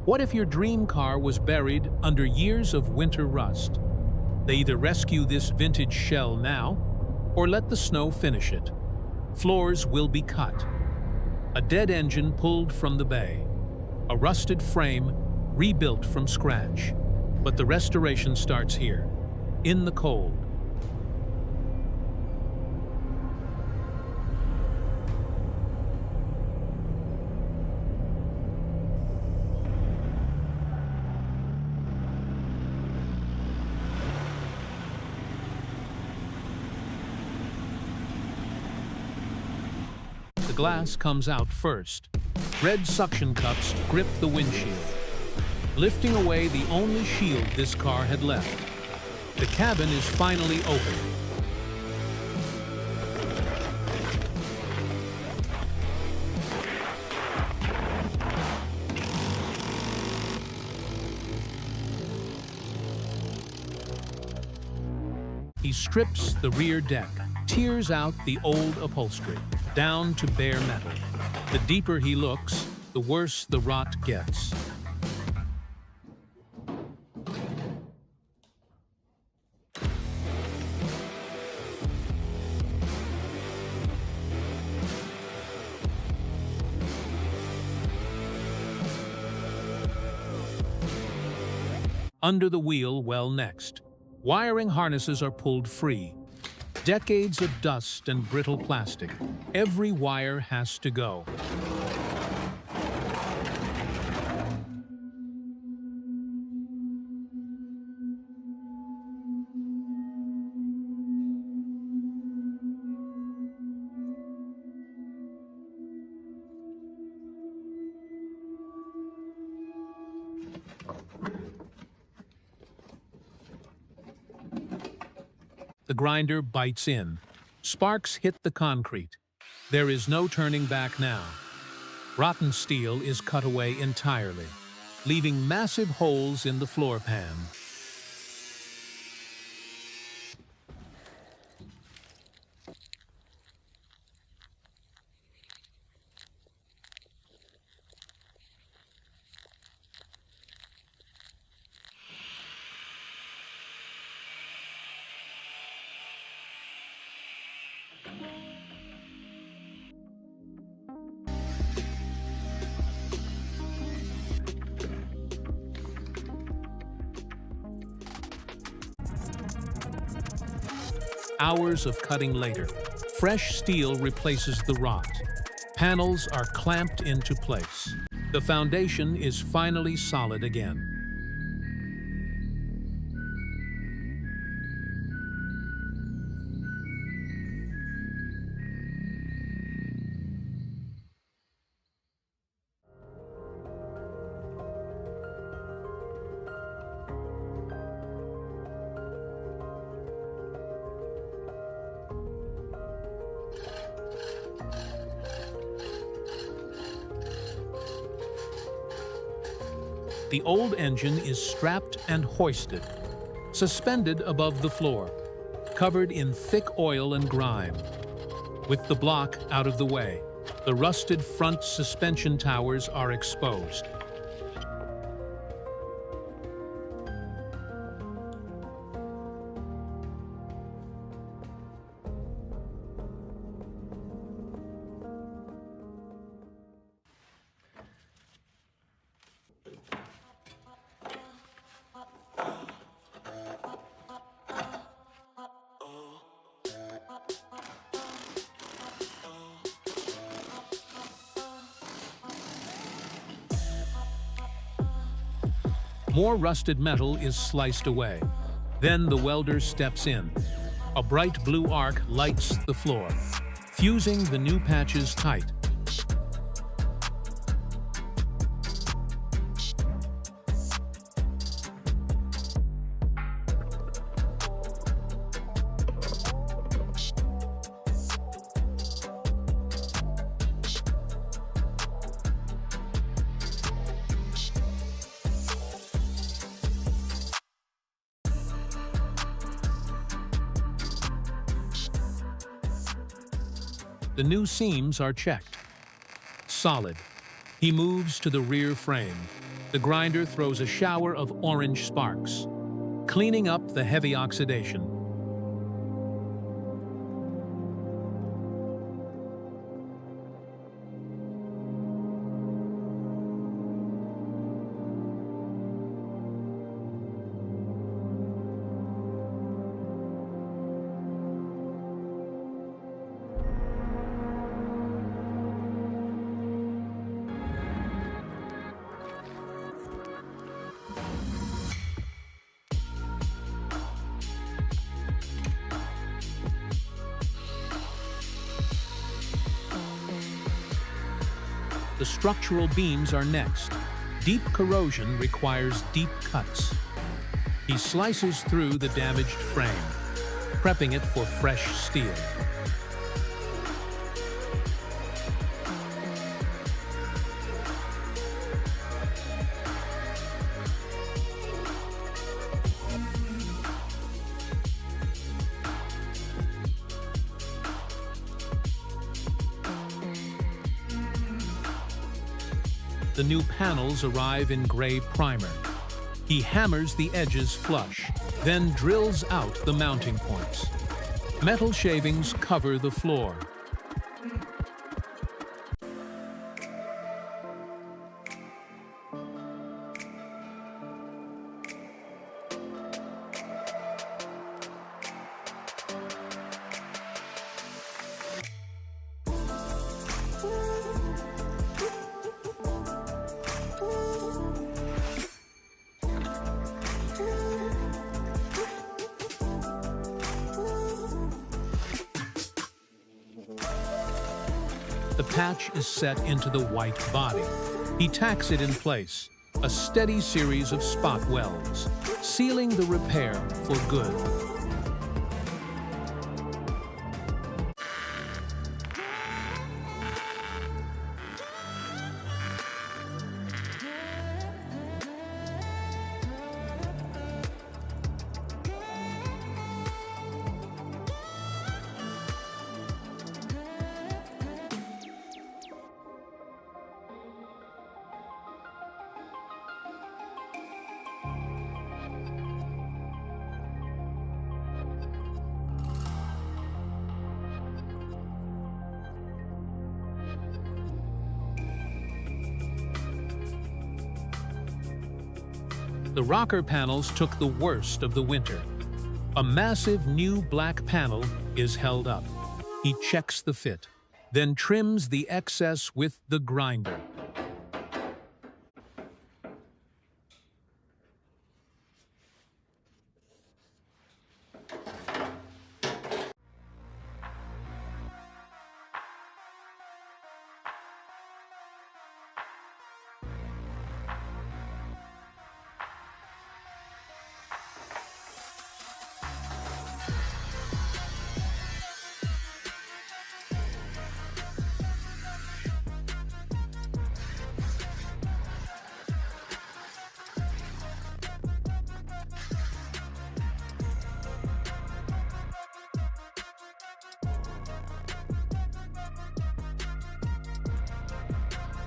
What if your dream car was buried under years of winter rust? They either rescue this vintage shell now, or let the snow finish it. Floors will be cut. A dead engine pulled from the bay. A rusted frame rebuilt from scratch. But the restoration starts here, in the cold. The glass comes out first. Red suction cups grip the windshield, lifting away the only shield this car had left. The cabin is finally open. He strips the rear deck, tears out the old upholstery, down to bare metal. The deeper he looks, the worse the rot gets. Under the wheel, well, next. Wiring harnesses are pulled free. Decades of dust and brittle plastic. Every wire has to go. The grinder bites in. Sparks hit the concrete. There is no turning back now. Rotten steel is cut away entirely, leaving massive holes in the floor pan. Hours of cutting later, fresh steel replaces the rot. Panels are clamped into place. The foundation is finally solid again. The old engine is strapped and hoisted, suspended above the floor, covered in thick oil and grime. With the block out of the way, the rusted front suspension towers are exposed. More rusted metal is sliced away. Then the welder steps in. A bright blue arc lights the floor, fusing the new patches tight. The new seams are checked. Solid. He moves to the rear frame. The grinder throws a shower of orange sparks, cleaning up the heavy oxidation. The structural beams are next. Deep corrosion requires deep cuts. He slices through the damaged frame, prepping it for fresh steel. The new panels arrive in gray primer. He hammers the edges flush, then drills out the mounting points. Metal shavings cover the floor. The patch is set into the white body. He tacks it in place, a steady series of spot welds, sealing the repair for good. The rocker panels took the worst of the winter. A massive new black panel is held up. He checks the fit, then trims the excess with the grinder.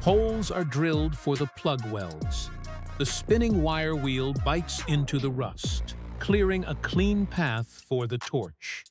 Holes are drilled for the plug welds. The spinning wire wheel bites into the rust, clearing a clean path for the torch.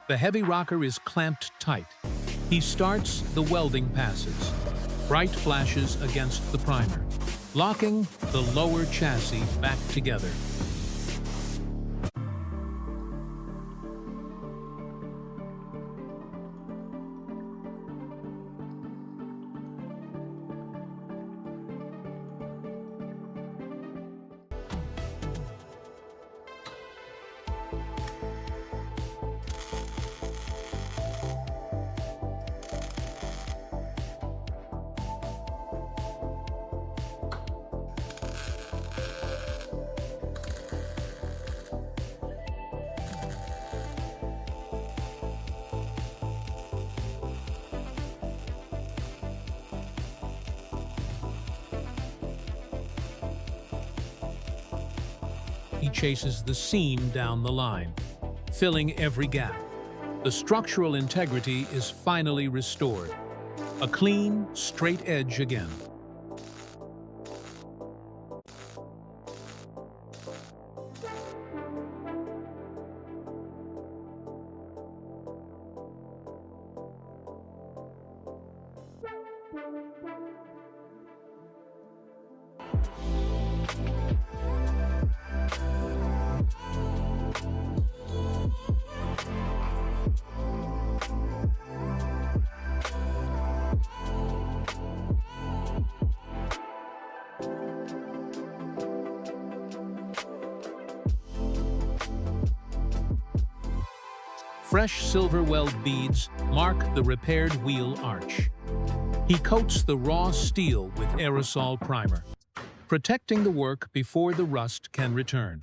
The heavy rocker is clamped tight. He starts the welding passes. Bright flashes against the primer, locking the lower chassis back together. he chases the seam down the line, filling every gap. The structural integrity is finally restored. A clean, straight edge again. Fresh silver weld beads mark the repaired wheel arch. He coats the raw steel with aerosol primer, protecting the work before the rust can return.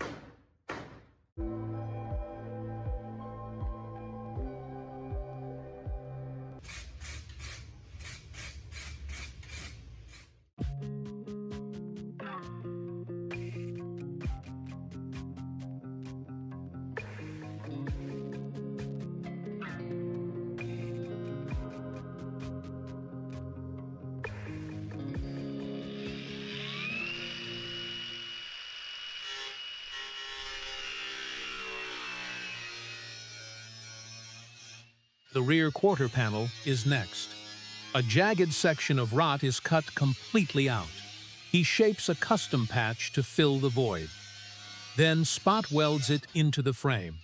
The rear quarter panel is next. A jagged section of rot is cut completely out. He shapes a custom patch to fill the void, then spot welds it into the frame.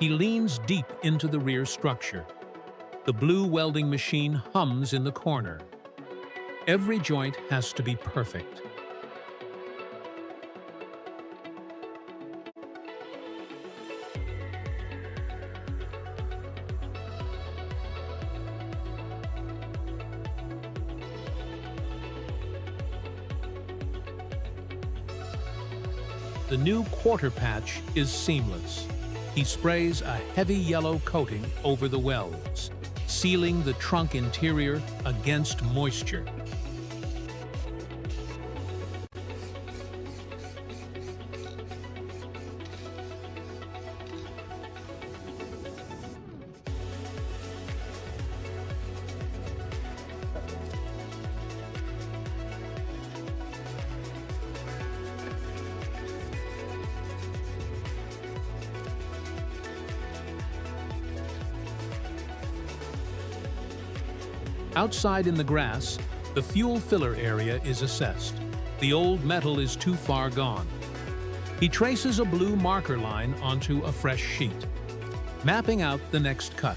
He leans deep into the rear structure. The blue welding machine hums in the corner. Every joint has to be perfect. The new quarter patch is seamless. He sprays a heavy yellow coating over the welds, sealing the trunk interior against moisture. Outside in the grass, the fuel filler area is assessed. The old metal is too far gone. He traces a blue marker line onto a fresh sheet, mapping out the next cut.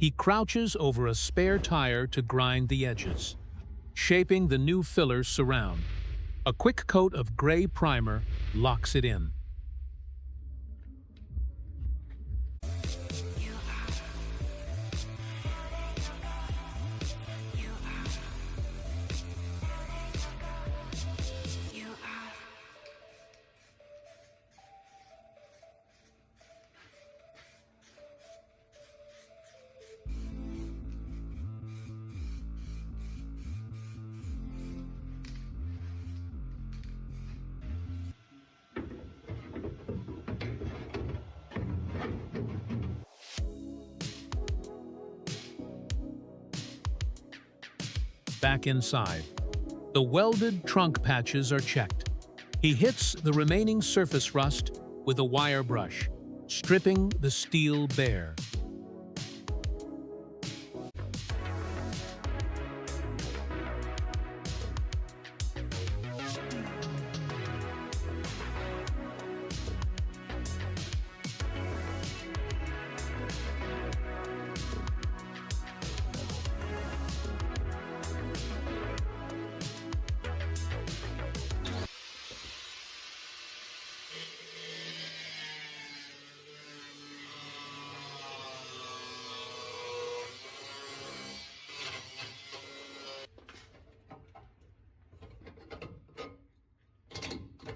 He crouches over a spare tire to grind the edges, shaping the new filler surround. A quick coat of gray primer locks it in. back inside. The welded trunk patches are checked. He hits the remaining surface rust with a wire brush, stripping the steel bare.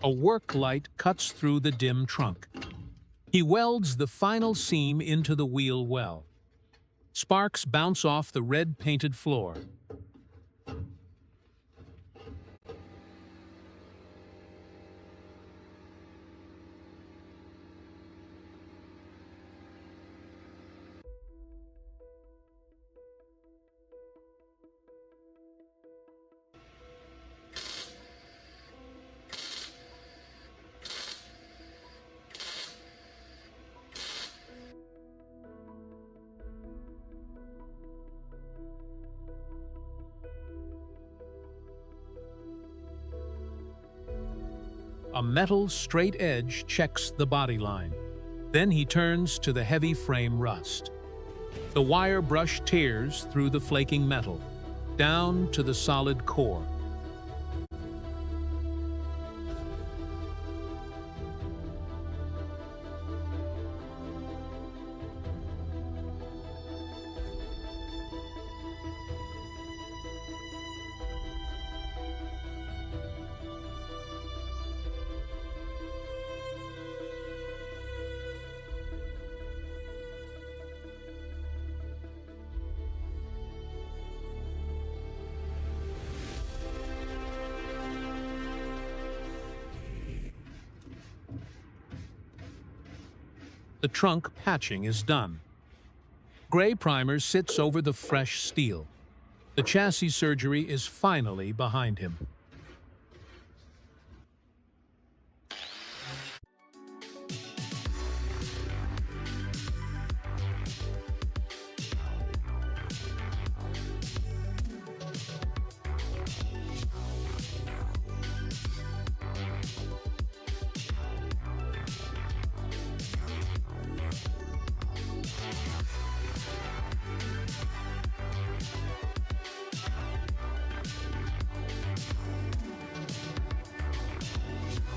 A work light cuts through the dim trunk. He welds the final seam into the wheel well. Sparks bounce off the red-painted floor. A metal straight edge checks the body line. Then he turns to the heavy frame rust. The wire brush tears through the flaking metal, down to the solid core. The trunk patching is done. Gray primer sits over the fresh steel. The chassis surgery is finally behind him.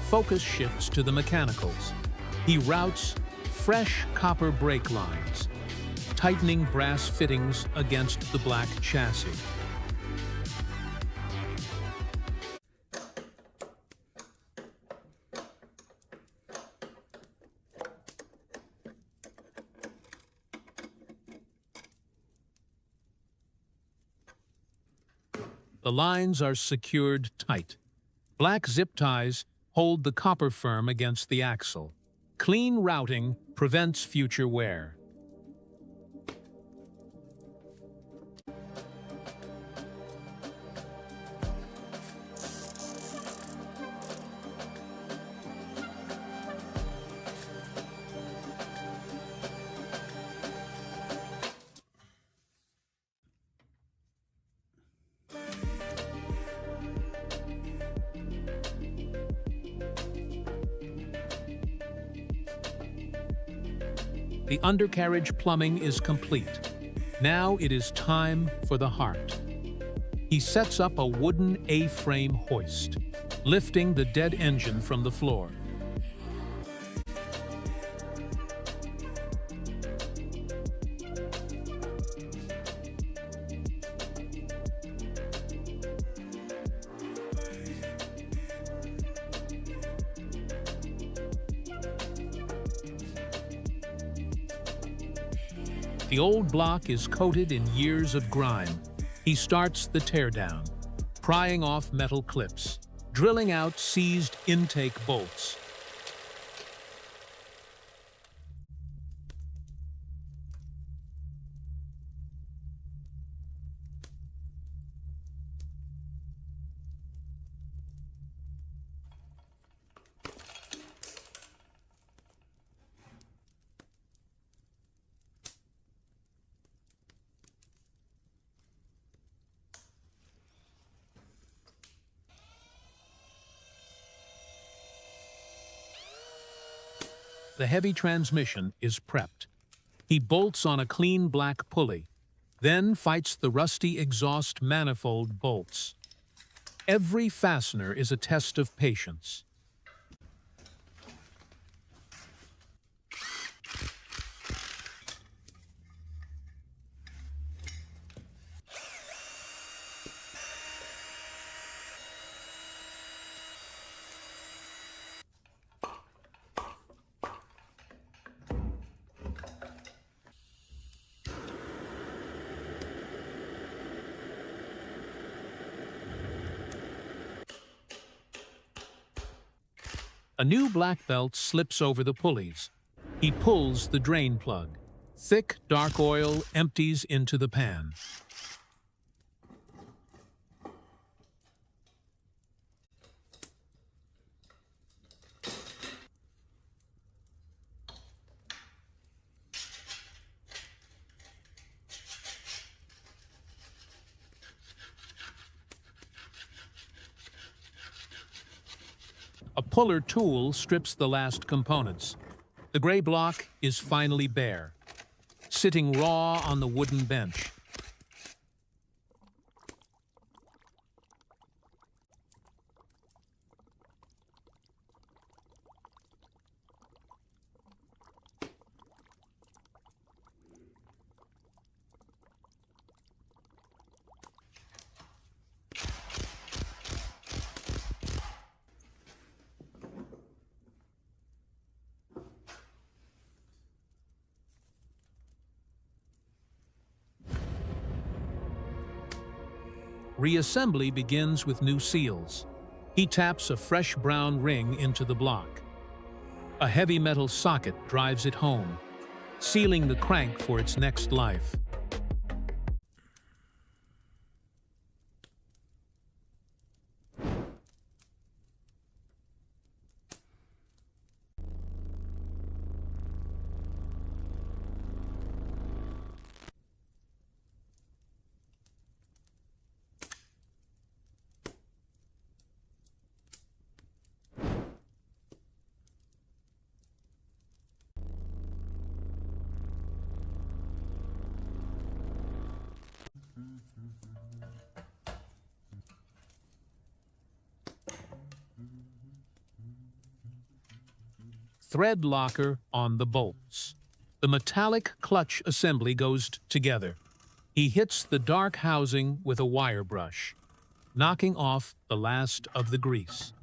Focus shifts to the mechanicals. He routes fresh copper brake lines, tightening brass fittings against the black chassis. The lines are secured tight. Black zip ties hold the copper firm against the axle. Clean routing prevents future wear. The undercarriage plumbing is complete. Now it is time for the heart. He sets up a wooden A-frame hoist, lifting the dead engine from the floor. The old block is coated in years of grime. He starts the teardown, prying off metal clips, drilling out seized intake bolts. the heavy transmission is prepped. He bolts on a clean black pulley, then fights the rusty exhaust manifold bolts. Every fastener is a test of patience. A new black belt slips over the pulleys. He pulls the drain plug. Thick, dark oil empties into the pan. A puller tool strips the last components. The gray block is finally bare, sitting raw on the wooden bench. Reassembly begins with new seals. He taps a fresh brown ring into the block. A heavy metal socket drives it home, sealing the crank for its next life. Thread locker on the bolts. The metallic clutch assembly goes together. He hits the dark housing with a wire brush, knocking off the last of the grease.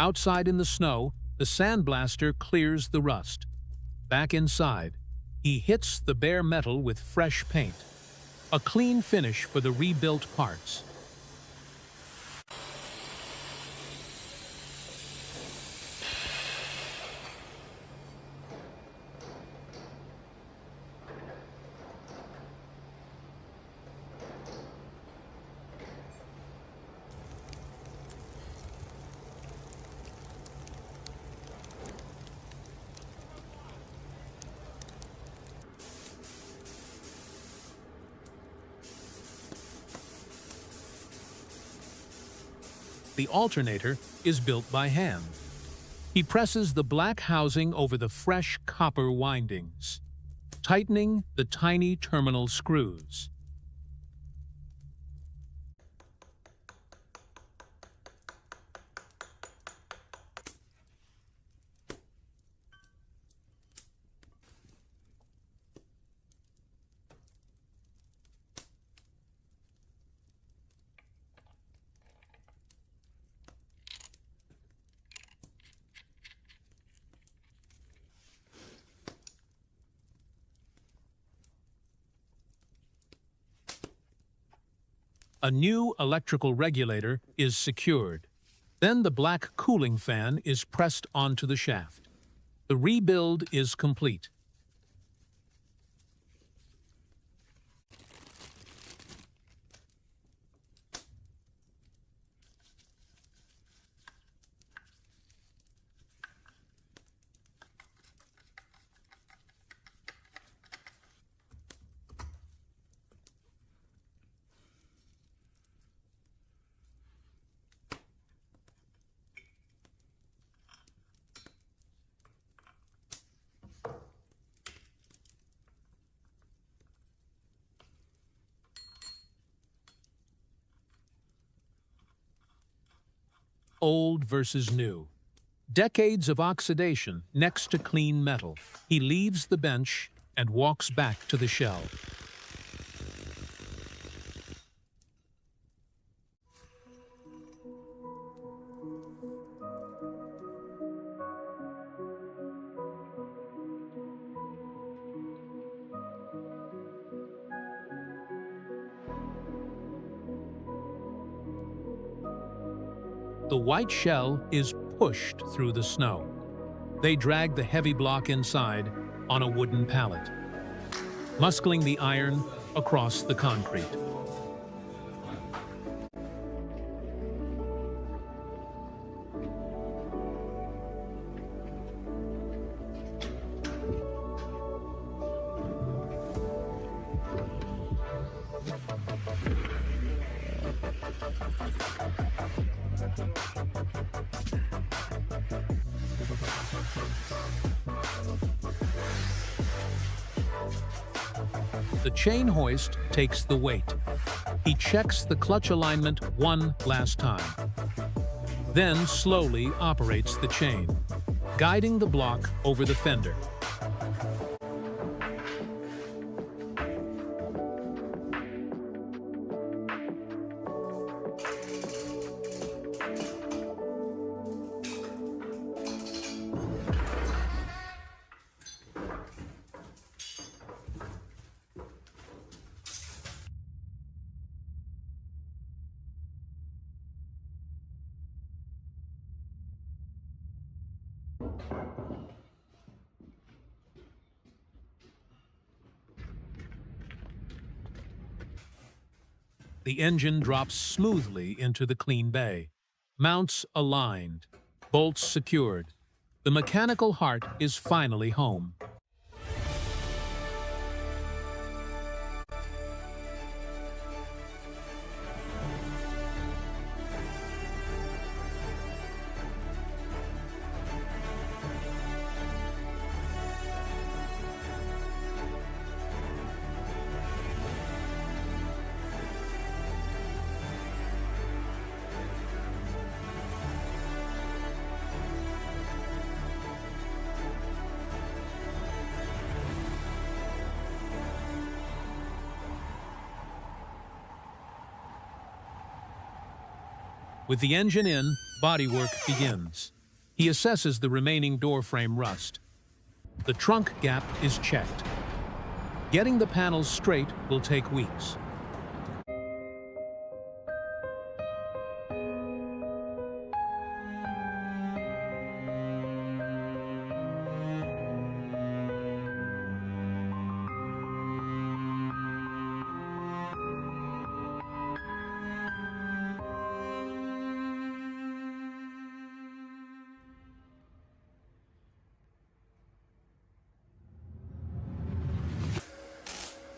Outside in the snow, the sandblaster clears the rust. Back inside, he hits the bare metal with fresh paint. A clean finish for the rebuilt parts. The alternator is built by hand. He presses the black housing over the fresh copper windings, tightening the tiny terminal screws. A new electrical regulator is secured. Then the black cooling fan is pressed onto the shaft. The rebuild is complete. Old versus new. Decades of oxidation next to clean metal. He leaves the bench and walks back to the shell. The white shell is pushed through the snow. They drag the heavy block inside on a wooden pallet, muscling the iron across the concrete. The chain hoist takes the weight. He checks the clutch alignment one last time, then slowly operates the chain, guiding the block over the fender. The engine drops smoothly into the clean bay. Mounts aligned, bolts secured. The mechanical heart is finally home. With the engine in, bodywork begins. He assesses the remaining door frame rust. The trunk gap is checked. Getting the panels straight will take weeks.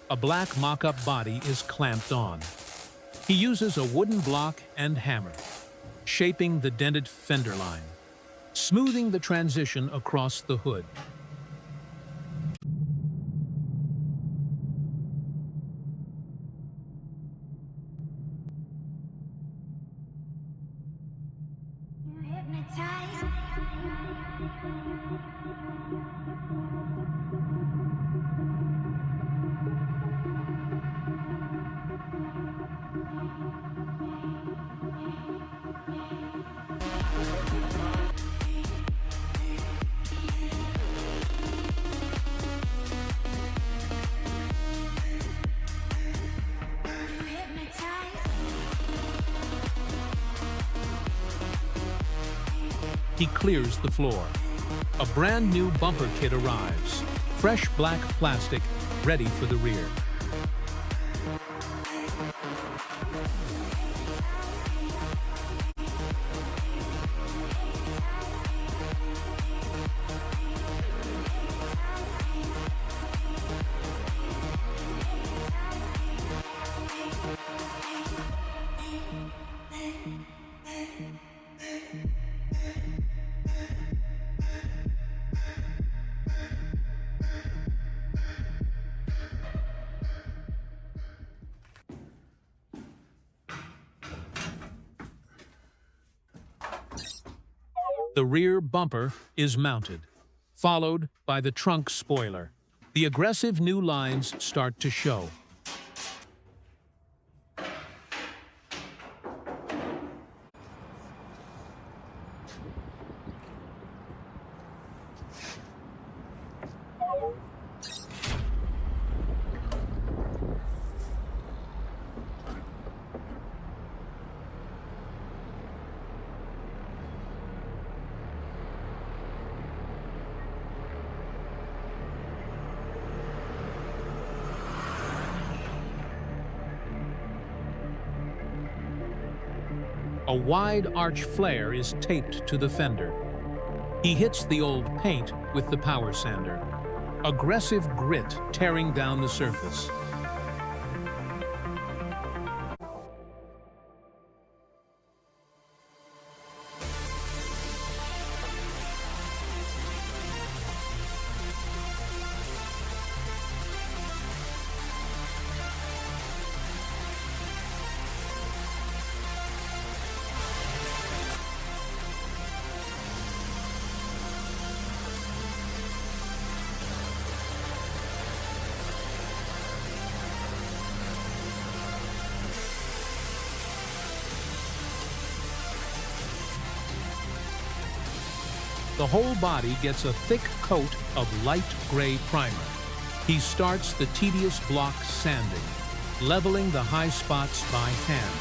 A black mock-up body is clamped on. He uses a wooden block and hammer, shaping the dented fender line, smoothing the transition across the hood. he clears the floor. A brand new bumper kit arrives. Fresh black plastic, ready for the rear. The rear bumper is mounted, followed by the trunk spoiler. The aggressive new lines start to show. A wide arch flare is taped to the fender. He hits the old paint with the power sander. Aggressive grit tearing down the surface. The whole body gets a thick coat of light gray primer. He starts the tedious block sanding, leveling the high spots by hand,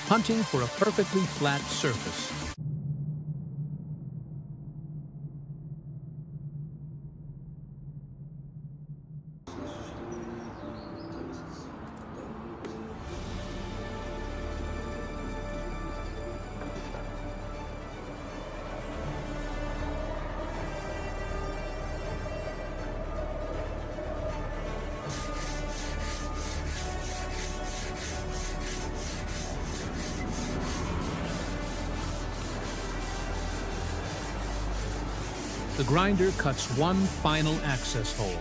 hunting for a perfectly flat surface. The grinder cuts one final access hole.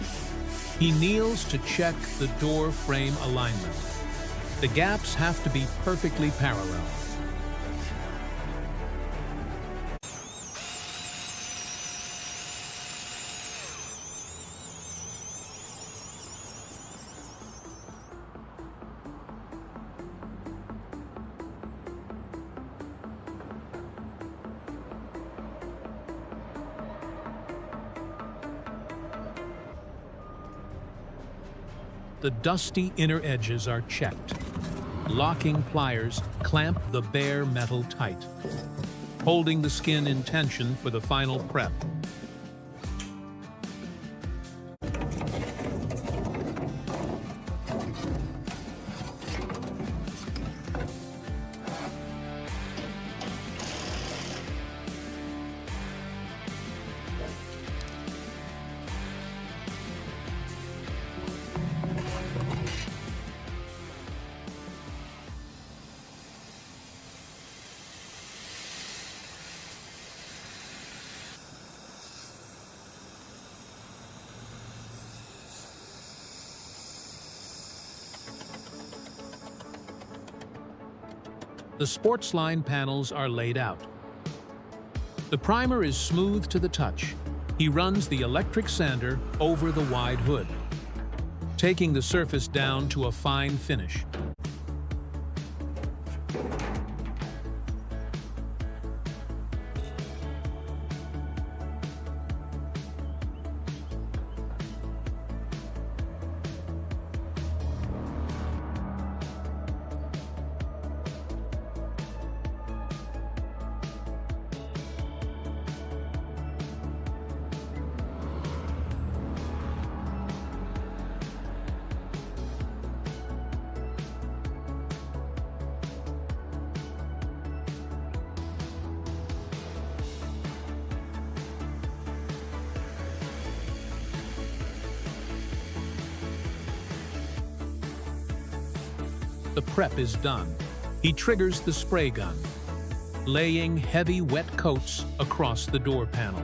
He kneels to check the door frame alignment. The gaps have to be perfectly parallel. The dusty inner edges are checked. Locking pliers clamp the bare metal tight, holding the skin in tension for the final prep. The sports line panels are laid out. The primer is smooth to the touch. He runs the electric sander over the wide hood, taking the surface down to a fine finish. the prep is done. He triggers the spray gun, laying heavy wet coats across the door panel.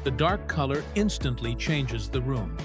The dark color instantly changes the room.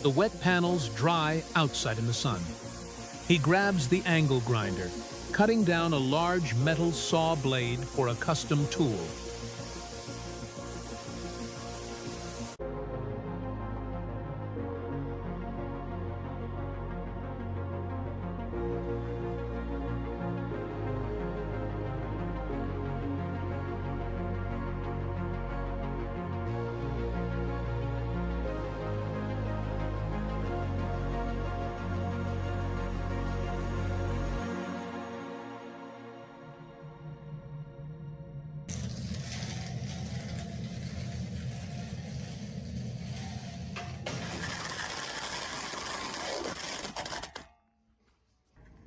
The wet panels dry outside in the sun. He grabs the angle grinder, cutting down a large metal saw blade for a custom tool.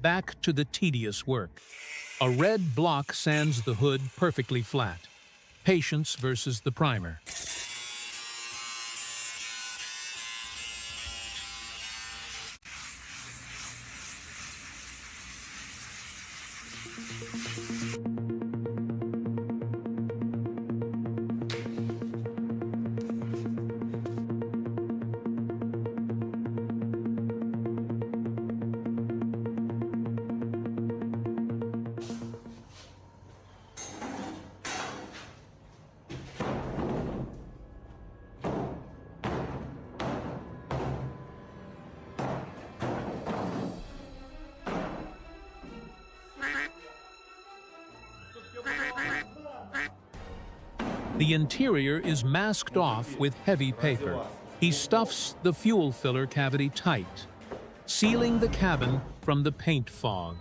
Back to the tedious work. A red block sands the hood perfectly flat. Patience versus the primer. The interior is masked off with heavy paper. He stuffs the fuel filler cavity tight, sealing the cabin from the paint fog.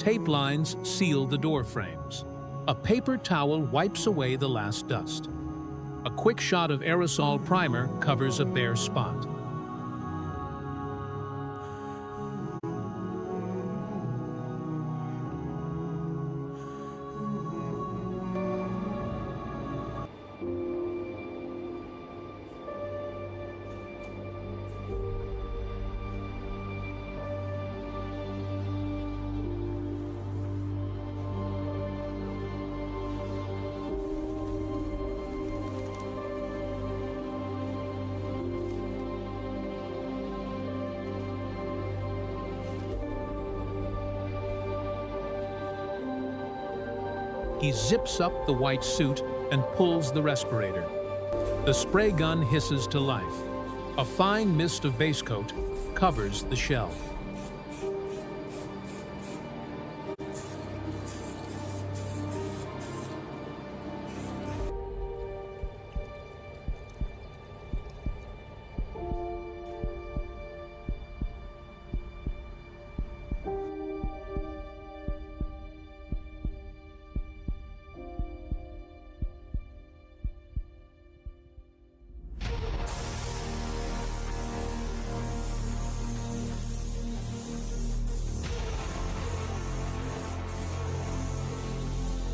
Tape lines seal the door frames. A paper towel wipes away the last dust. A quick shot of aerosol primer covers a bare spot. He zips up the white suit and pulls the respirator. The spray gun hisses to life. A fine mist of base coat covers the shell.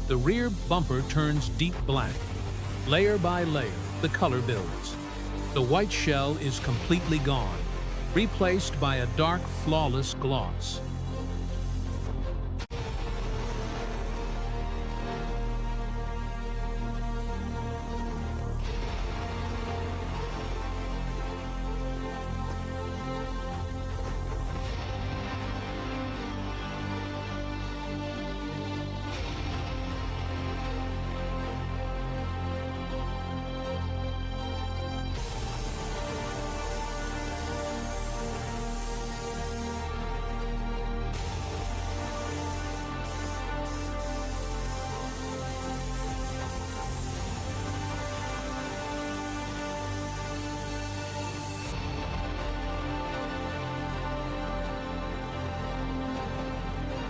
The rear bumper turns deep black. Layer by layer, the color builds. The white shell is completely gone, replaced by a dark, flawless gloss.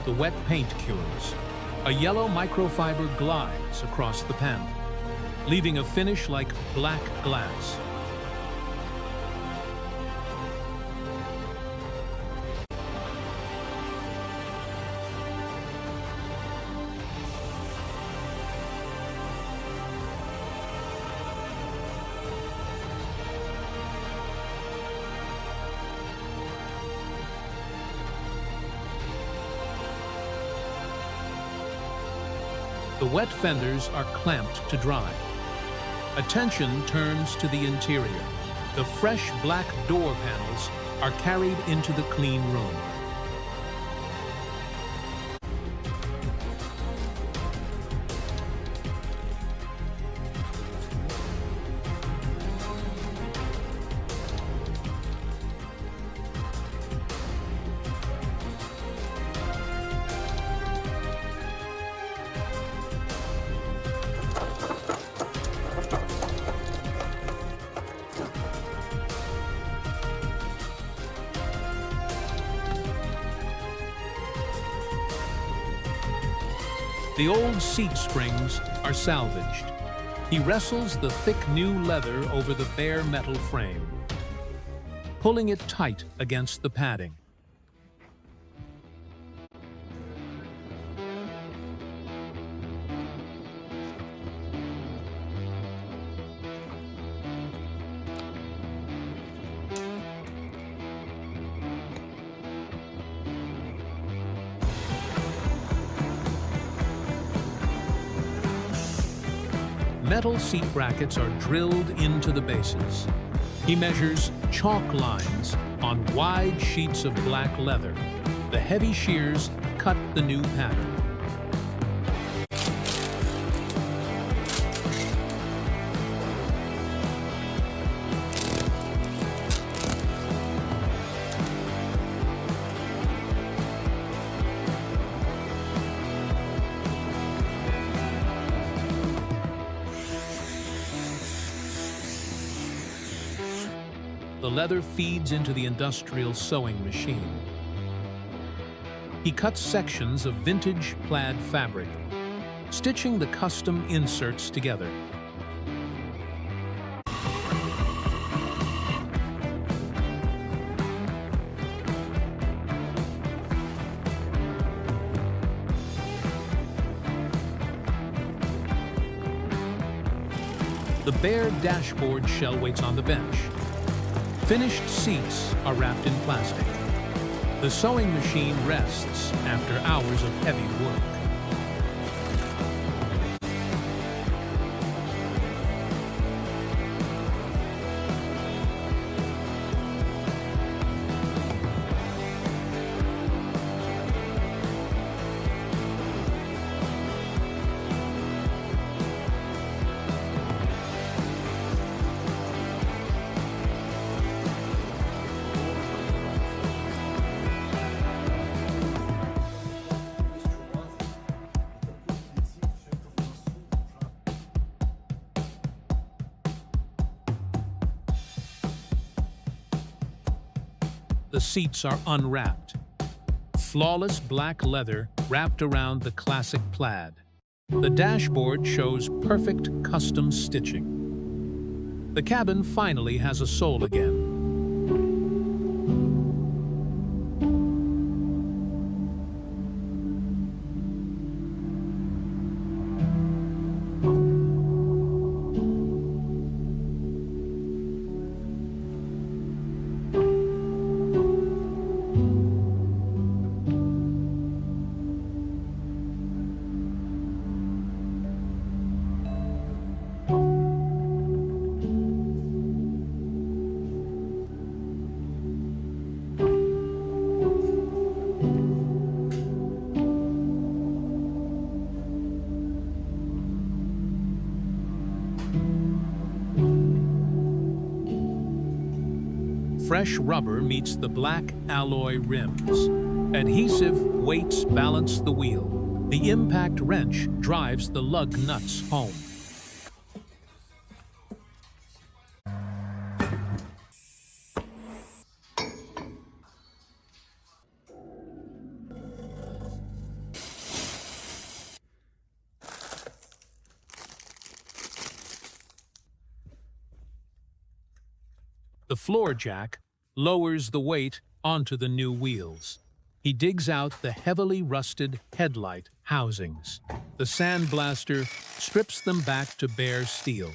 the wet paint cures. A yellow microfiber glides across the panel, leaving a finish like black glass. The wet fenders are clamped to dry. Attention turns to the interior. The fresh black door panels are carried into the clean room. The old seat springs are salvaged. He wrestles the thick new leather over the bare metal frame, pulling it tight against the padding. Metal seat brackets are drilled into the bases. He measures chalk lines on wide sheets of black leather. The heavy shears cut the new pattern. The leather feeds into the industrial sewing machine. He cuts sections of vintage plaid fabric, stitching the custom inserts together. The bare dashboard shell waits on the bench. Finished seats are wrapped in plastic. The sewing machine rests after hours of heavy work. The seats are unwrapped. Flawless black leather wrapped around the classic plaid. The dashboard shows perfect custom stitching. The cabin finally has a soul again. Fresh rubber meets the black alloy rims. Adhesive weights balance the wheel. The impact wrench drives the lug nuts home. The floor jack lowers the weight onto the new wheels. He digs out the heavily rusted headlight housings. The sandblaster strips them back to bare steel.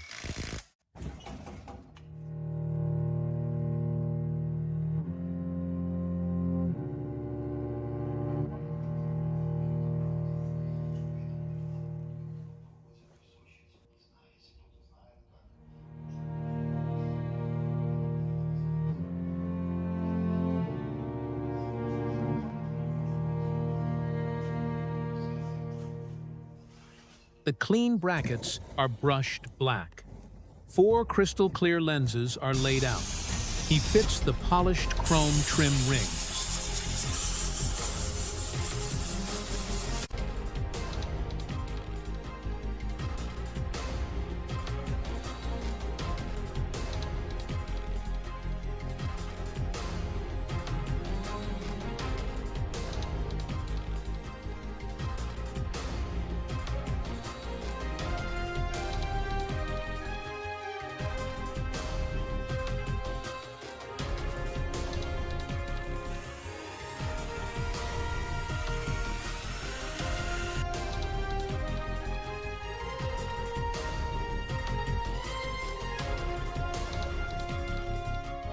The clean brackets are brushed black. 4 crystal clear lenses are laid out. He fits the polished chrome trim rings.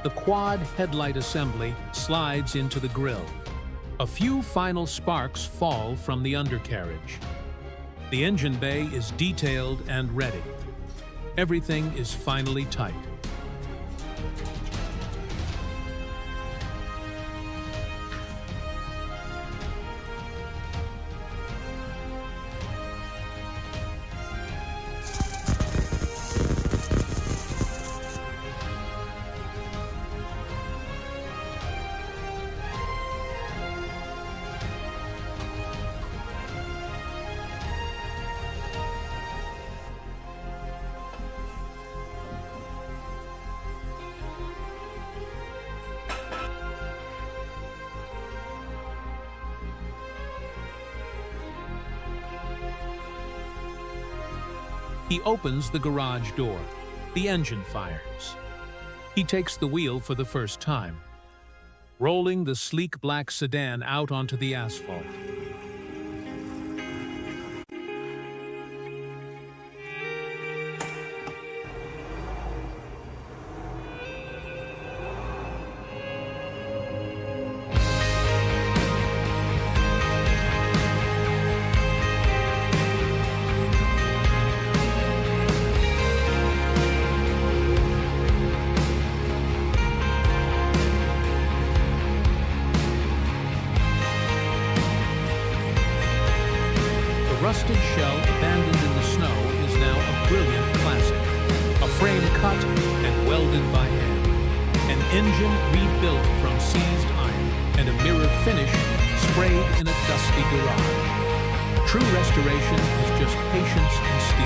The quad headlight assembly slides into the grille. A few final sparks fall from the undercarriage. The engine bay is detailed and ready. Everything is finally tight. He opens the garage door. The engine fires. He takes the wheel for the first time, rolling the sleek black sedan out onto the asphalt. Rusted shell abandoned in the snow is now a brilliant classic. A frame cut and welded by hand. An engine rebuilt from seized iron. And a mirror finish sprayed in a dusty garage. True restoration is just patience and skill.